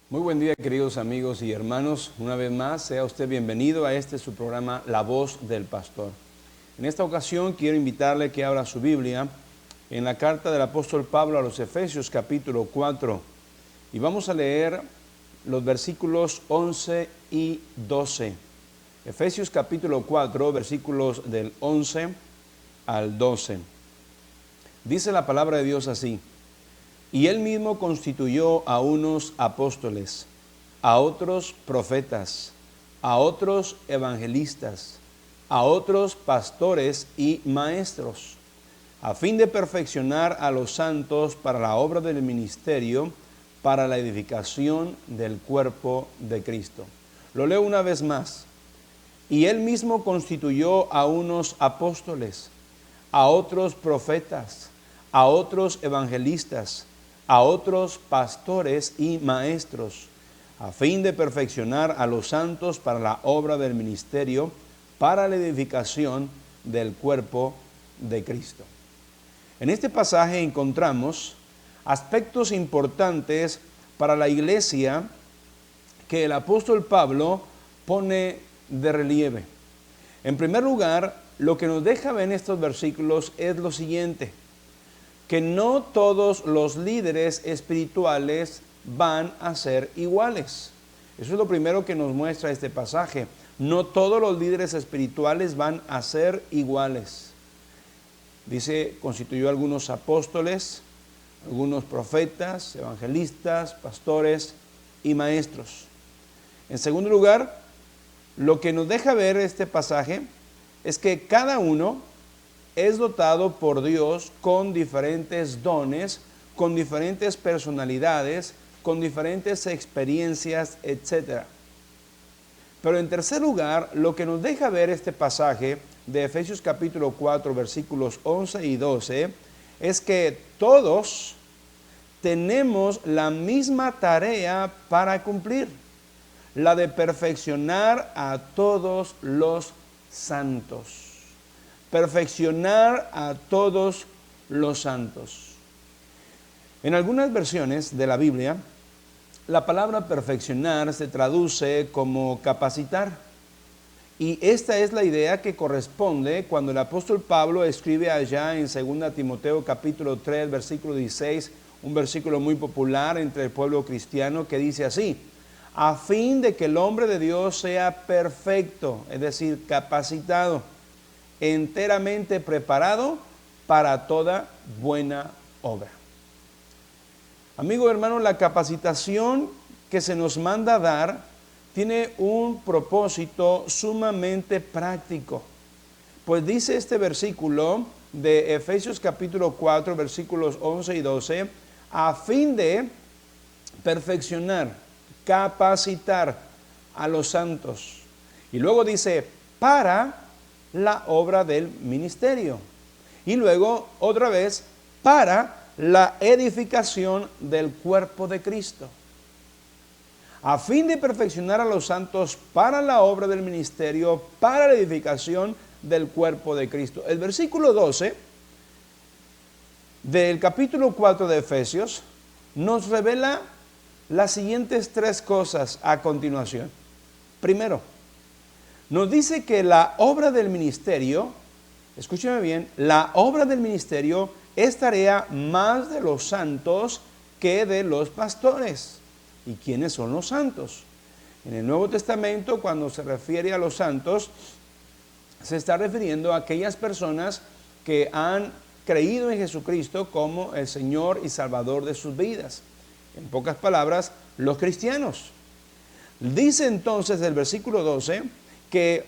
Muy buen día, queridos amigos y hermanos. Una vez más, sea usted bienvenido a su programa La Voz del Pastor. En esta ocasión quiero invitarle que abra su Biblia en la carta del apóstol Pablo a los Efesios capítulo 4 y vamos a leer los versículos 11 y 12. Efesios capítulo 4, versículos del 11 al 12. Dice la palabra de Dios así: y él mismo constituyó a unos apóstoles, a otros profetas, a otros evangelistas, a otros pastores y maestros, a fin de perfeccionar a los santos para la obra del ministerio, para la edificación del cuerpo de Cristo. Lo leo una vez más. Y él mismo constituyó a unos apóstoles, a otros profetas, a otros evangelistas, a otros pastores y maestros, a fin de perfeccionar a los santos para la obra del ministerio, para la edificación del cuerpo de Cristo. En este pasaje encontramos aspectos importantes para la iglesia que el apóstol Pablo pone de relieve. En primer lugar, lo que nos deja ver en estos versículos es lo siguiente: que no todos los líderes espirituales van a ser iguales. Eso es lo primero que nos muestra este pasaje. No todos los líderes espirituales van a ser iguales. Dice, constituyó algunos apóstoles, algunos profetas, evangelistas, pastores y maestros. En segundo lugar, lo que nos deja ver este pasaje es que cada uno es dotado por Dios con diferentes dones, con diferentes personalidades, con diferentes experiencias, etc. Pero en tercer lugar, lo que nos deja ver este pasaje de Efesios capítulo 4, versículos 11 y 12, es que todos tenemos la misma tarea para cumplir, la de perfeccionar a todos los santos. Perfeccionar a todos los santos. En algunas versiones de la Biblia, la palabra perfeccionar se traduce como capacitar. Y esta es la idea que corresponde cuando el apóstol Pablo escribe allá en 2 Timoteo capítulo 3, versículo 16, un versículo muy popular entre el pueblo cristiano que dice así: a fin de que el hombre de Dios sea perfecto, es decir, capacitado, enteramente preparado para toda buena obra. Amigo hermano, la capacitación que se nos manda dar tiene un propósito sumamente práctico. Pues dice este versículo de Efesios capítulo 4, versículos 11 y 12, a fin de perfeccionar, capacitar a los santos. Y luego dice, para la obra del ministerio. Y luego, otra vez, para la edificación del cuerpo de Cristo. A fin de perfeccionar a los santos para la obra del ministerio, para la edificación del cuerpo de Cristo. El versículo 12 del capítulo 4 de Efesios nos revela las siguientes tres cosas a continuación. Primero, nos dice que la obra del ministerio, escúcheme bien, la obra del ministerio es tarea más de los santos que de los pastores. ¿Y quiénes son los santos? En el Nuevo Testamento, cuando se refiere a los santos, se está refiriendo a aquellas personas que han creído en Jesucristo como el Señor y Salvador de sus vidas. En pocas palabras, los cristianos. Dice entonces el versículo 12 que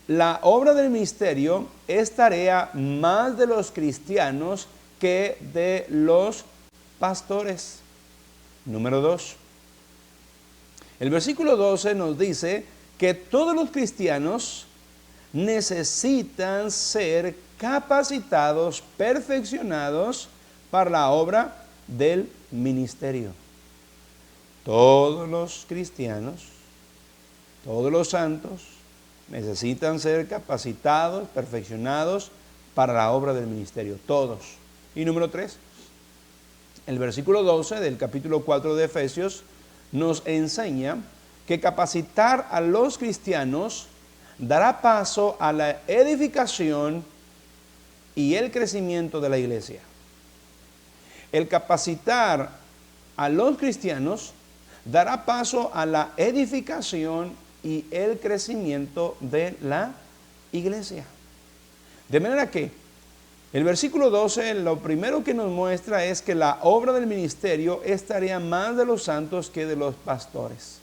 la obra del ministerio es tarea más de los cristianos que de los pastores. Número 2. El versículo 12 nos dice que todos los cristianos necesitan ser capacitados, perfeccionados para la obra del ministerio. Todos los cristianos, todos los santos necesitan ser capacitados, perfeccionados para la obra del ministerio. Todos. Y número 3, el versículo 12 del capítulo 4 de Efesios nos enseña que capacitar a los cristianos dará paso a la edificación y el crecimiento de la iglesia. El capacitar a los cristianos dará paso a la edificación y el crecimiento de la iglesia. De manera que el versículo 12 lo primero que nos muestra es que la obra del ministerio es tarea más de los santos que de los pastores.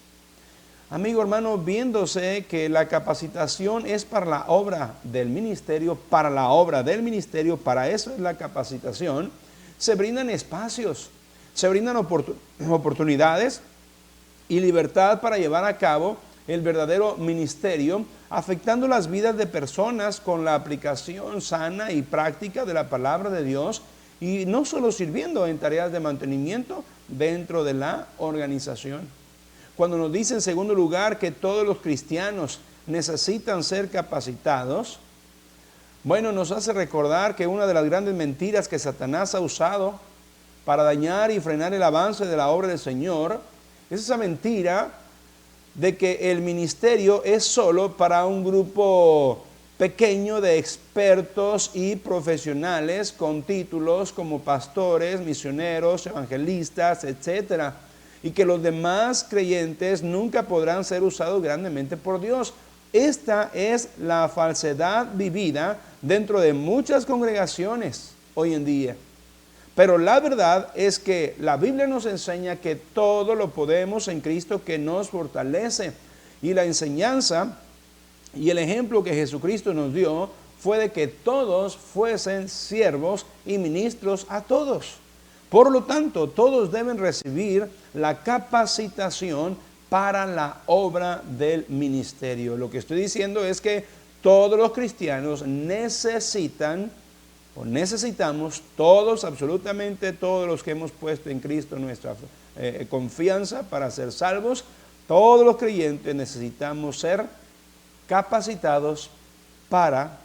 Amigo hermano, viéndose que la capacitación es para la obra del ministerio, para eso es la capacitación, se brindan espacios, se brindan oportunidades y libertad para llevar a cabo el verdadero ministerio, afectando las vidas de personas con la aplicación sana y práctica de la palabra de Dios, y no solo sirviendo en tareas de mantenimiento dentro de la organización. Cuando nos dice en segundo lugar que todos los cristianos necesitan ser capacitados, bueno, nos hace recordar que una de las grandes mentiras que Satanás ha usado para dañar y frenar el avance de la obra del Señor es esa mentira de que el ministerio es solo para un grupo pequeño de expertos y profesionales con títulos como pastores, misioneros, evangelistas, etcétera, y que los demás creyentes nunca podrán ser usados grandemente por Dios. Esta es la falsedad vivida dentro de muchas congregaciones hoy en día. Pero la verdad es que la Biblia nos enseña que todo lo podemos en Cristo que nos fortalece. Y la enseñanza y el ejemplo que Jesucristo nos dio fue de que todos fuesen siervos y ministros a todos. Por lo tanto, todos deben recibir la capacitación para la obra del ministerio. Lo que estoy diciendo es que todos los cristianos necesitamos todos, absolutamente todos los que hemos puesto en Cristo nuestra confianza para ser salvos, todos los creyentes necesitamos ser capacitados para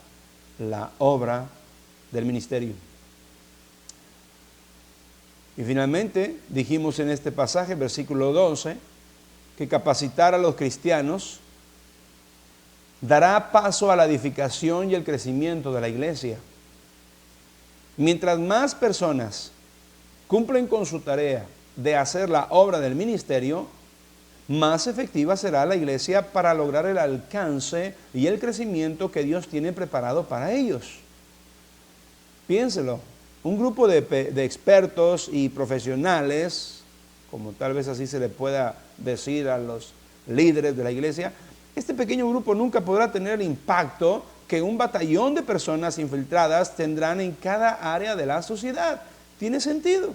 la obra del ministerio. Y finalmente dijimos en este pasaje, versículo 12, que capacitar a los cristianos dará paso a la edificación y el crecimiento de la iglesia. Mientras más personas cumplen con su tarea de hacer la obra del ministerio, más efectiva será la iglesia para lograr el alcance y el crecimiento que Dios tiene preparado para ellos. Piénselo, un grupo de expertos y profesionales, como tal vez así se le pueda decir a los líderes de la iglesia, este pequeño grupo nunca podrá tener el impacto que un batallón de personas infiltradas tendrán en cada área de la sociedad. ¿Tiene sentido?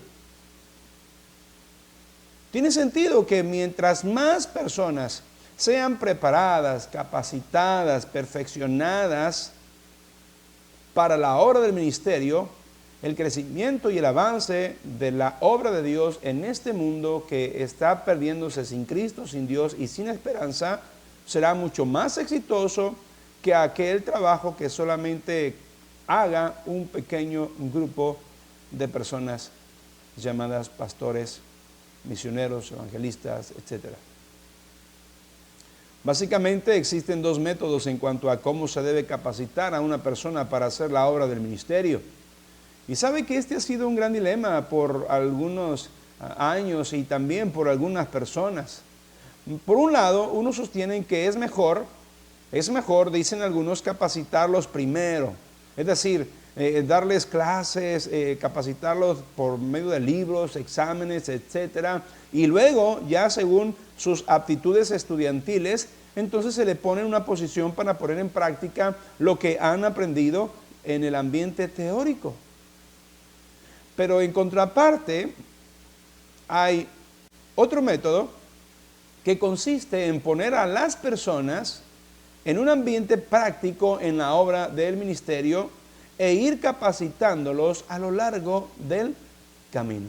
Tiene sentido que mientras más personas sean preparadas, capacitadas, perfeccionadas para la obra del ministerio, el crecimiento y el avance de la obra de Dios en este mundo que está perdiéndose sin Cristo, sin Dios y sin esperanza, será mucho más exitoso que aquel trabajo que solamente haga un pequeño grupo de personas llamadas pastores, misioneros, evangelistas, etc. Básicamente existen dos métodos en cuanto a cómo se debe capacitar a una persona para hacer la obra del ministerio. Y sabe que este ha sido un gran dilema por algunos años y también por algunas personas. Por un lado, unos sostienen que es mejor, dicen algunos, capacitarlos primero. Es decir, darles clases, capacitarlos por medio de libros, exámenes, etcétera. Y luego, ya según sus aptitudes estudiantiles, entonces se le pone en una posición para poner en práctica lo que han aprendido en el ambiente teórico. Pero en contraparte, hay otro método que consiste en poner a las personas en un ambiente práctico en la obra del ministerio e ir capacitándolos a lo largo del camino.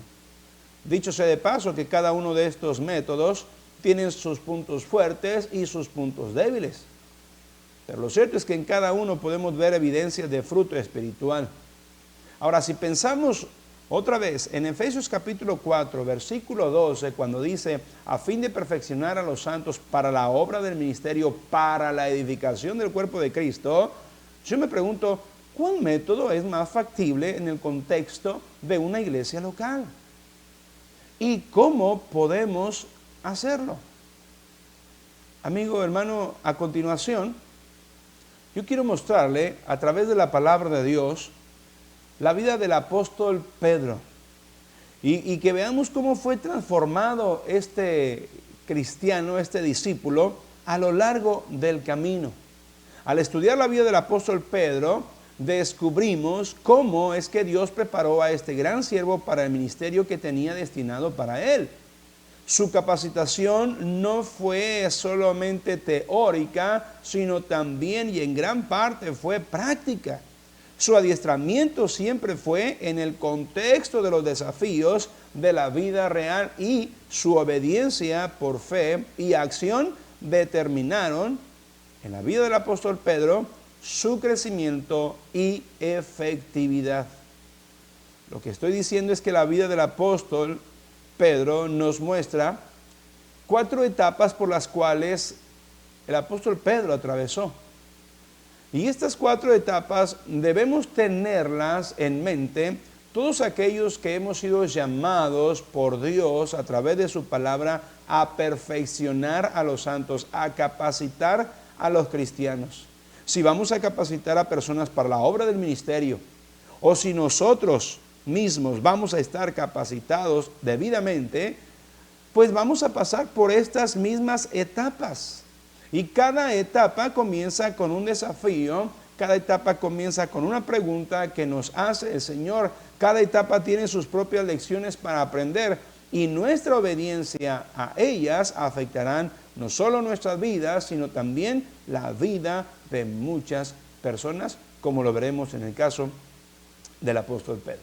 Dicho sea de paso que cada uno de estos métodos tiene sus puntos fuertes y sus puntos débiles. Pero lo cierto es que en cada uno podemos ver evidencias de fruto espiritual. Ahora, si pensamos Otra vez, en Efesios capítulo 4, versículo 12, cuando dice, a fin de perfeccionar a los santos para la obra del ministerio, para la edificación del cuerpo de Cristo, yo me pregunto, ¿cuál método es más factible en el contexto de una iglesia local? ¿Y cómo podemos hacerlo? Amigo, hermano, a continuación, yo quiero mostrarle a través de la palabra de Dios la vida del apóstol Pedro y que veamos cómo fue transformado este cristiano, este discípulo, a lo largo del camino. Al estudiar la vida del apóstol Pedro, descubrimos cómo es que Dios preparó a este gran siervo para el ministerio que tenía destinado para él. Su capacitación no fue solamente teórica, sino también y en gran parte fue práctica. Su adiestramiento siempre fue en el contexto de los desafíos de la vida real y su obediencia por fe y acción determinaron en la vida del apóstol Pedro su crecimiento y efectividad. Lo que estoy diciendo es que la vida del apóstol Pedro nos muestra 4 etapas por las cuales el apóstol Pedro atravesó. Y estas 4 etapas debemos tenerlas en mente todos aquellos que hemos sido llamados por Dios a través de su palabra a perfeccionar a los santos, a capacitar a los cristianos. Si vamos a capacitar a personas para la obra del ministerio, o si nosotros mismos vamos a estar capacitados debidamente, pues vamos a pasar por estas mismas etapas. Y cada etapa comienza con un desafío, cada etapa comienza con una pregunta que nos hace el Señor. Cada etapa tiene sus propias lecciones para aprender y nuestra obediencia a ellas afectarán no solo nuestras vidas, sino también la vida de muchas personas, como lo veremos en el caso del apóstol Pedro.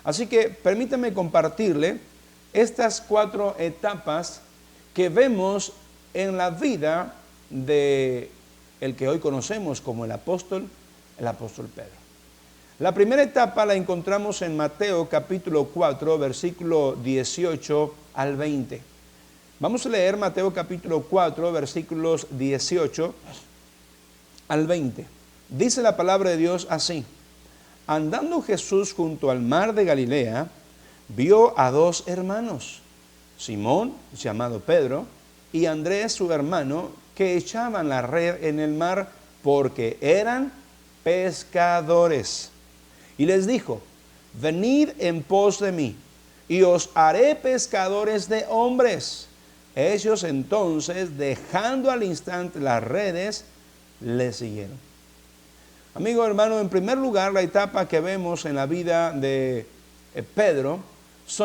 Así que permítame compartirle estas 4 etapas que vemos en la vida de el que hoy conocemos como el apóstol Pedro. La primera etapa la encontramos en Mateo capítulo 4, versículo 18 al 20. Vamos a leer Mateo capítulo 4, versículos 18 al 20. Dice la palabra de Dios así: andando Jesús junto al mar de Galilea, vio a 2 hermanos, Simón, llamado Pedro, y Andrés, su hermano, que echaban la red en el mar porque eran pescadores. Y les dijo: venid en pos de mí, y os haré pescadores de hombres. Ellos entonces, dejando al instante las redes, le siguieron. Amigo hermano, en primer lugar, la etapa que vemos en la vida de Pedro es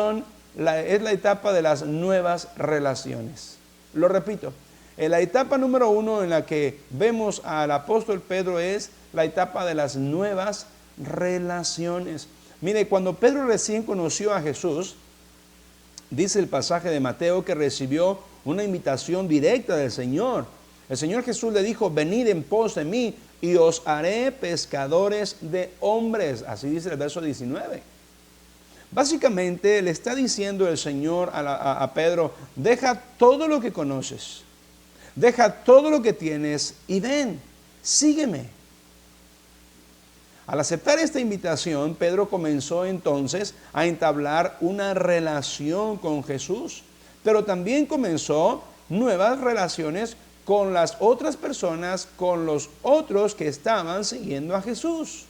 la etapa de las nuevas relaciones. Lo repito, la etapa número 1 en la que vemos al apóstol Pedro es la etapa de las nuevas relaciones. Mire, cuando Pedro recién conoció a Jesús, dice el pasaje de Mateo que recibió una invitación directa del Señor. El Señor Jesús le dijo: venid en pos de mí y os haré pescadores de hombres. Así dice el verso 19. Básicamente le está diciendo el Señor a Pedro: deja todo lo que conoces, deja todo lo que tienes y ven, sígueme. Al aceptar esta invitación, Pedro comenzó entonces a entablar una relación con Jesús, pero también comenzó nuevas relaciones con las otras personas, con los otros que estaban siguiendo a Jesús.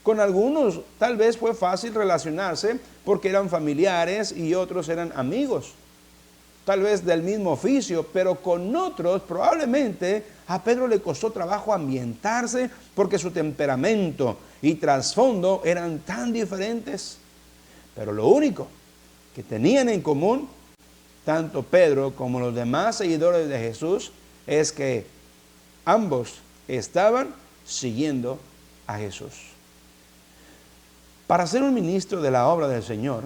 Con algunos tal vez fue fácil relacionarse porque eran familiares y otros eran amigos, tal vez del mismo oficio, pero con otros probablemente a Pedro le costó trabajo ambientarse porque su temperamento y trasfondo eran tan diferentes. Pero lo único que tenían en común, tanto Pedro como los demás seguidores de Jesús, es que ambos estaban siguiendo a Jesús. Para ser un ministro de la obra del Señor,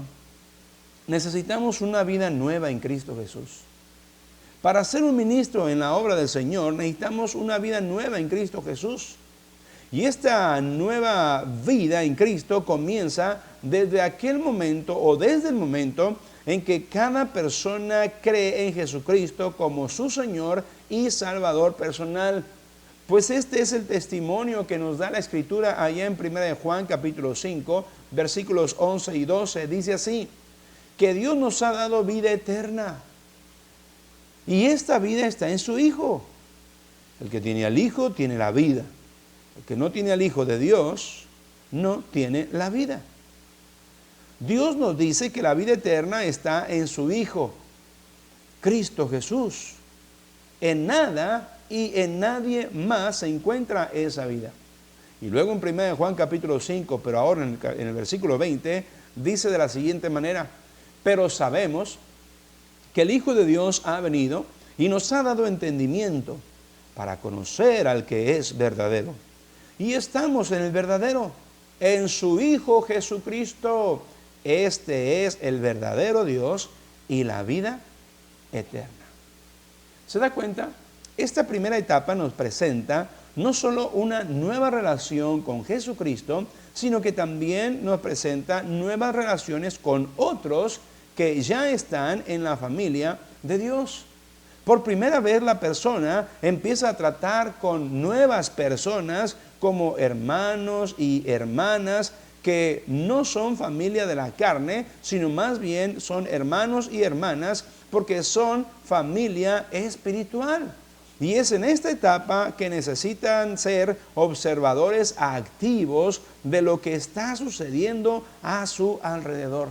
necesitamos una vida nueva en Cristo Jesús. Para ser un ministro en la obra del Señor, necesitamos una vida nueva en Cristo Jesús. Y esta nueva vida en Cristo comienza desde aquel momento o desde el momento en que cada persona cree en Jesucristo como su Señor y Salvador personal. Pues este es el testimonio que nos da la Escritura allá en 1 de Juan capítulo 5, versículos 11 y 12. Dice así, que Dios nos ha dado vida eterna. Y esta vida está en su Hijo. El que tiene al Hijo tiene la vida. El que no tiene al Hijo de Dios no tiene la vida. Dios nos dice que la vida eterna está en su Hijo, Cristo Jesús. En nada y en nadie más se encuentra esa vida. Y luego en 1 de Juan capítulo 5, pero ahora en el versículo 20, dice de la siguiente manera, pero sabemos que el Hijo de Dios ha venido y nos ha dado entendimiento para conocer al que es verdadero. Y estamos en el verdadero, en su Hijo Jesucristo. Este es el verdadero Dios y la vida eterna. ¿Se da cuenta? Esta primera etapa nos presenta no solo una nueva relación con Jesucristo, sino que también nos presenta nuevas relaciones con otros que ya están en la familia de Dios. Por primera vez la persona empieza a tratar con nuevas personas como hermanos y hermanas que no son familia de la carne, sino más bien son hermanos y hermanas porque son familia espiritual. Y es en esta etapa que necesitan ser observadores activos de lo que está sucediendo a su alrededor.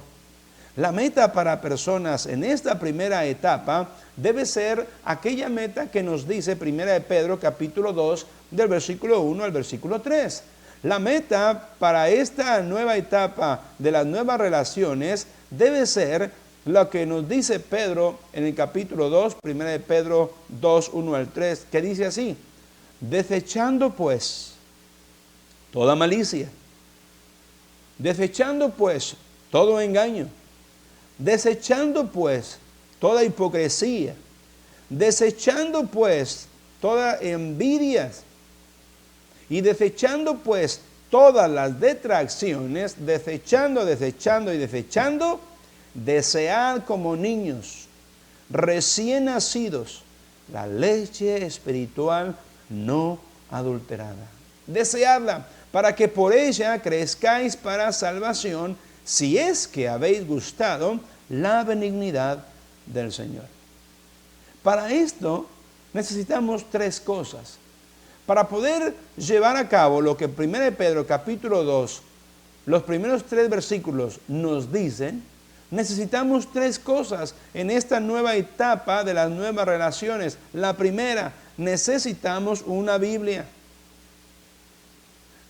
La meta para personas en esta primera etapa debe ser aquella meta que nos dice 1 de Pedro capítulo 2 del versículo 1 al versículo 3. La meta para esta nueva etapa de las nuevas relaciones debe ser lo que nos dice Pedro en el capítulo 2, 1 de Pedro 2, 1 al 3, que dice así, desechando pues toda malicia, desechando pues todo engaño, desechando pues toda hipocresía, desechando pues toda envidia y desechando pues todas las detracciones, desechando, desead como niños recién nacidos la leche espiritual no adulterada. Deseadla para que por ella crezcáis para salvación, si es que habéis gustado la benignidad del Señor. Para esto necesitamos tres cosas. Para poder llevar a cabo lo que 1 de Pedro capítulo 2, los primeros 3 versículos nos dicen, necesitamos tres cosas en esta nueva etapa de las nuevas relaciones. La primera, necesitamos una Biblia.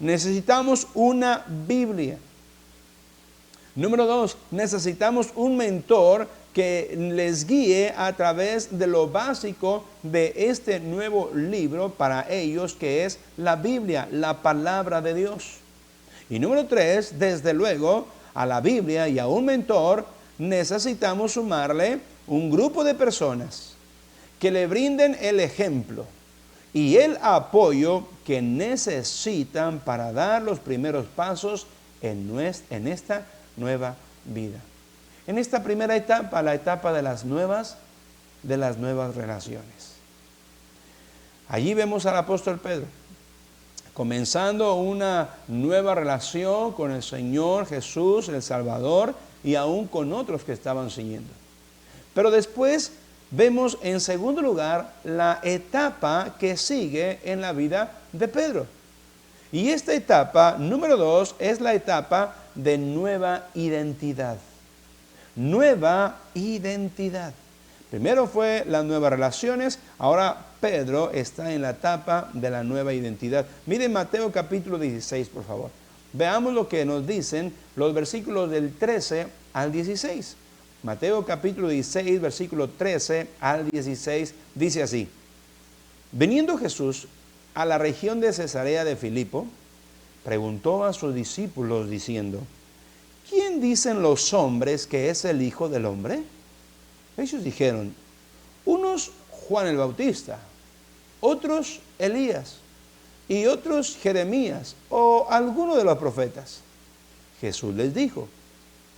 Necesitamos una Biblia. Número 2, necesitamos un mentor que les guíe a través de lo básico de este nuevo libro para ellos, que es la Biblia, la palabra de Dios. Y número 3, desde luego, a la Biblia y a un mentor, necesitamos sumarle un grupo de personas que le brinden el ejemplo y el apoyo que necesitan para dar los primeros pasos en esta nueva vida. En esta primera etapa, la etapa de las nuevas relaciones. Allí vemos al apóstol Pedro comenzando una nueva relación con el Señor Jesús, el Salvador, y aún con otros que estaban siguiendo. Pero después vemos en segundo lugar la etapa que sigue en la vida de Pedro. Y esta etapa, número 2, es la etapa de nueva identidad. Nueva identidad. Primero fue las nuevas relaciones, ahora Pedro está en la etapa de la nueva identidad. Miren Mateo capítulo 16, por favor. Veamos lo que nos dicen los versículos del 13 al 16. Mateo capítulo 16, versículo 13 al 16, dice así. Viniendo Jesús a la región de Cesarea de Filipo, preguntó a sus discípulos diciendo, ¿quién dicen los hombres que es el Hijo del Hombre? Ellos dijeron, unos Juan el Bautista, otros Elías y otros Jeremías o alguno de los profetas. Jesús les dijo,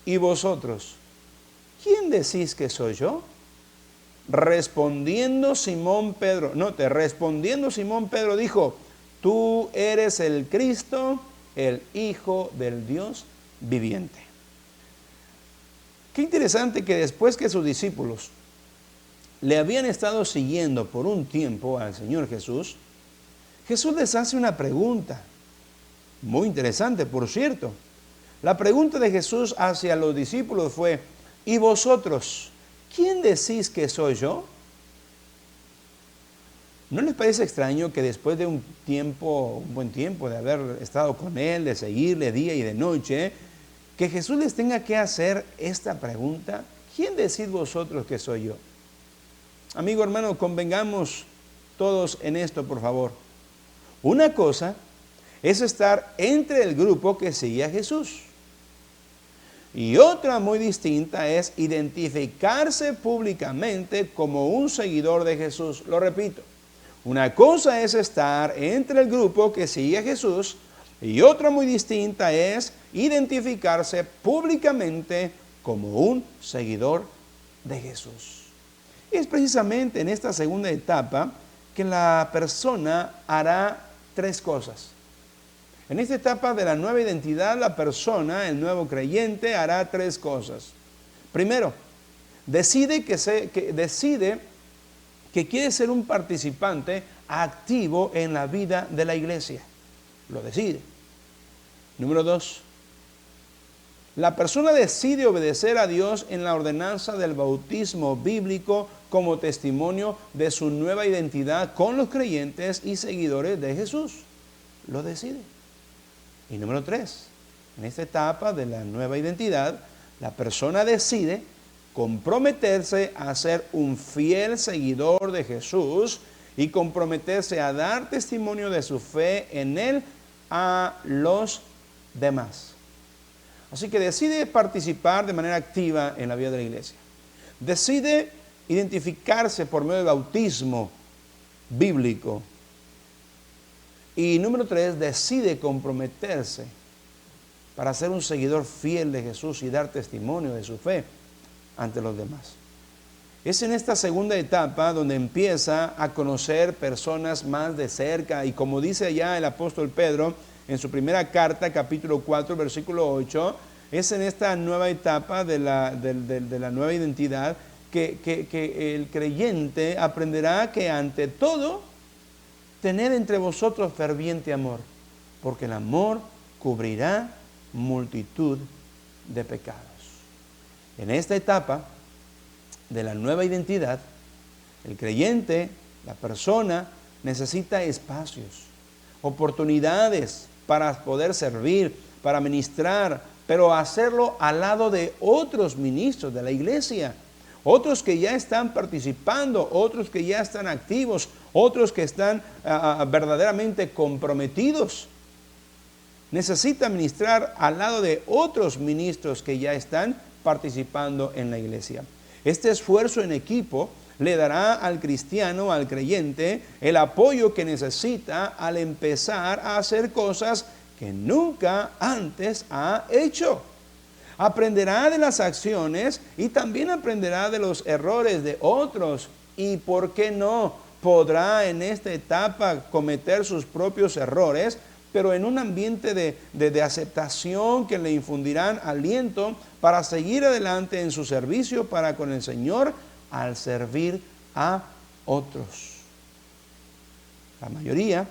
¿y vosotros, quién decís que soy yo? Respondiendo Simón Pedro dijo, tú eres el Cristo, el Hijo del Dios viviente. Qué interesante que después que sus discípulos le habían estado siguiendo por un tiempo al Señor Jesús, Jesús les hace una pregunta, muy interesante, por cierto. La pregunta de Jesús hacia los discípulos fue, ¿y vosotros, quién decís que soy yo? ¿No les parece extraño que después de un buen tiempo de haber estado con Él, de seguirle día y de noche, que Jesús les tenga que hacer esta pregunta? ¿Quién decís vosotros que soy yo? Amigo, hermano, convengamos todos en esto, por favor. Una cosa es estar entre el grupo que sigue a Jesús. Y otra muy distinta es identificarse públicamente como un seguidor de Jesús. Lo repito, una cosa es estar entre el grupo que sigue a Jesús y otra muy distinta es identificarse públicamente como un seguidor de Jesús. Es precisamente en esta segunda etapa que la persona hará tres cosas. En esta etapa de la nueva identidad, la persona, el nuevo creyente, hará tres cosas. Primero, decide que quiere ser un participante activo en la vida de la iglesia. Lo decide. Número dos, la persona decide obedecer a Dios en la ordenanza del bautismo bíblico como testimonio de su nueva identidad con los creyentes y seguidores de Jesús. Lo decide. Y número tres, en esta etapa de la nueva identidad, la persona decide comprometerse a ser un fiel seguidor de Jesús y comprometerse a dar testimonio de su fe en Él a los demás. Así que decide participar de manera activa en la vida de la iglesia. Decide identificarse por medio del bautismo bíblico. Y número tres, decide comprometerse para ser un seguidor fiel de Jesús y dar testimonio de su fe ante los demás. Es en esta segunda etapa donde empieza a conocer personas más de cerca y como dice allá el apóstol Pedro en su primera carta, capítulo 4, versículo 8, es en esta nueva etapa de la nueva identidad que el creyente aprenderá que ante todo tened entre vosotros ferviente amor, porque el amor cubrirá multitud de pecados. En esta etapa de la nueva identidad, el creyente, la persona, necesita espacios, oportunidades para poder servir, para ministrar, pero hacerlo al lado de otros ministros de la iglesia, otros que ya están participando, otros que ya están activos, otros que están verdaderamente comprometidos. Necesita ministrar al lado de otros ministros que ya están participando en la iglesia. Este esfuerzo en equipo le dará al cristiano, al creyente, el apoyo que necesita al empezar a hacer cosas que nunca antes ha hecho. Aprenderá de las acciones y también aprenderá de los errores de otros. Y ¿por qué no? Podrá en esta etapa cometer sus propios errores, pero en un ambiente de aceptación que le infundirán aliento para seguir adelante en su servicio para con el Señor al servir a otros. La mayoría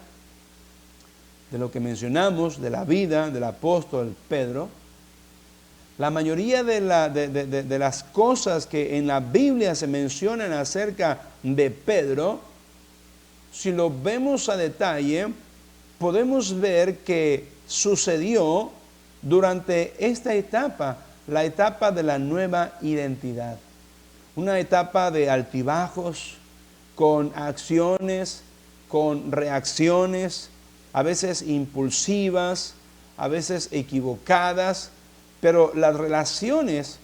de lo que mencionamos de la vida del apóstol Pedro, la mayoría de las cosas que en la Biblia se mencionan acerca de Pedro, si lo vemos a detalle, podemos ver que sucedió durante esta etapa, la etapa de la nueva identidad. Una etapa de altibajos, con acciones, con reacciones, a veces impulsivas, a veces equivocadas, pero las relaciones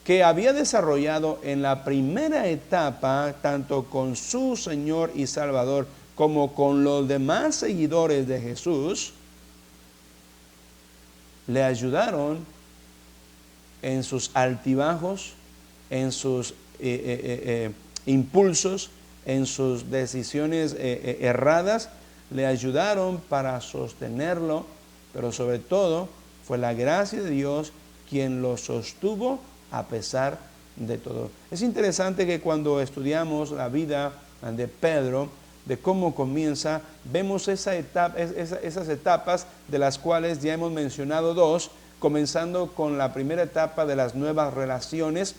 que había desarrollado en la primera etapa, tanto con su Señor y Salvador como con los demás seguidores de Jesús, le ayudaron en sus altibajos, en sus impulsos, en sus decisiones erradas, le ayudaron para sostenerlo, pero sobre todo fue la gracia de Dios quien lo sostuvo a pesar de todo. Es interesante que cuando estudiamos la vida de Pedro, de cómo comienza, vemos esas etapas de las cuales ya hemos mencionado dos, comenzando con la primera etapa de las nuevas relaciones.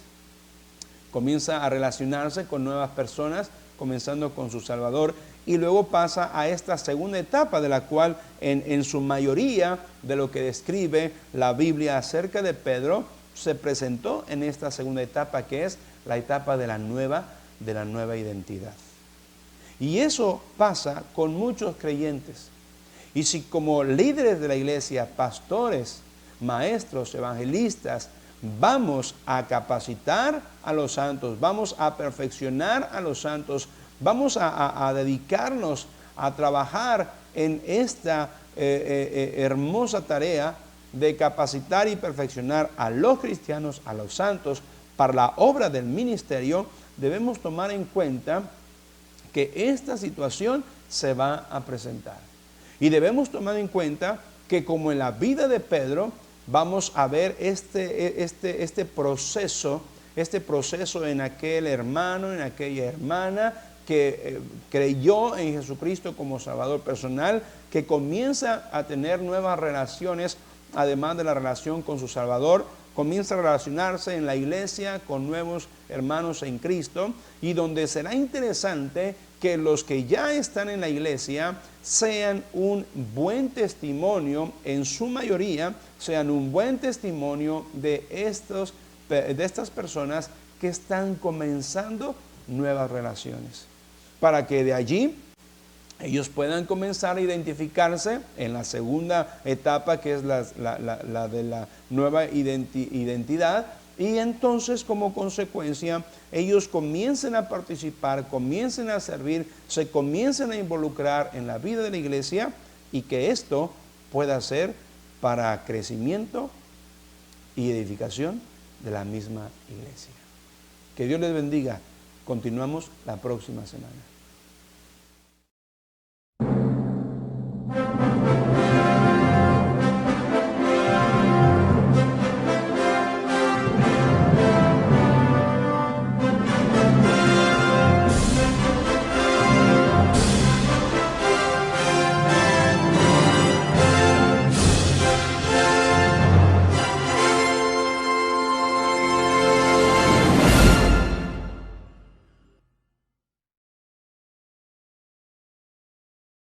Comienza a relacionarse con nuevas personas, comenzando con su Salvador, y luego pasa a esta segunda etapa de la cual en su mayoría de lo que describe la Biblia acerca de Pedro se presentó en esta segunda etapa, que es la etapa de la nueva identidad. Y eso pasa con muchos creyentes. Y si como líderes de la iglesia, pastores, maestros, evangelistas, vamos a capacitar a los santos, vamos a perfeccionar a los santos, vamos a dedicarnos a trabajar en esta hermosa tarea de capacitar y perfeccionar a los cristianos, a los santos, para la obra del ministerio, debemos tomar en cuenta que esta situación se va a presentar. Y debemos tomar en cuenta que como en la vida de Pedro, vamos a ver este proceso en aquel hermano, en aquella hermana que creyó en Jesucristo como Salvador personal, que comienza a tener nuevas relaciones, además de la relación con su Salvador, comienza a relacionarse en la iglesia con nuevos hermanos en Cristo, y donde será interesante que los que ya están en la iglesia sean un buen testimonio, en su mayoría, sean un buen testimonio de estas personas que están comenzando nuevas relaciones, para que de allí ellos puedan comenzar a identificarse en la segunda etapa, que es la de la nueva identidad, y entonces como consecuencia ellos comiencen a participar, comiencen a servir, se comiencen a involucrar en la vida de la iglesia, y que esto pueda ser para crecimiento y edificación de la misma iglesia. Que Dios les bendiga. Continuamos la próxima semana.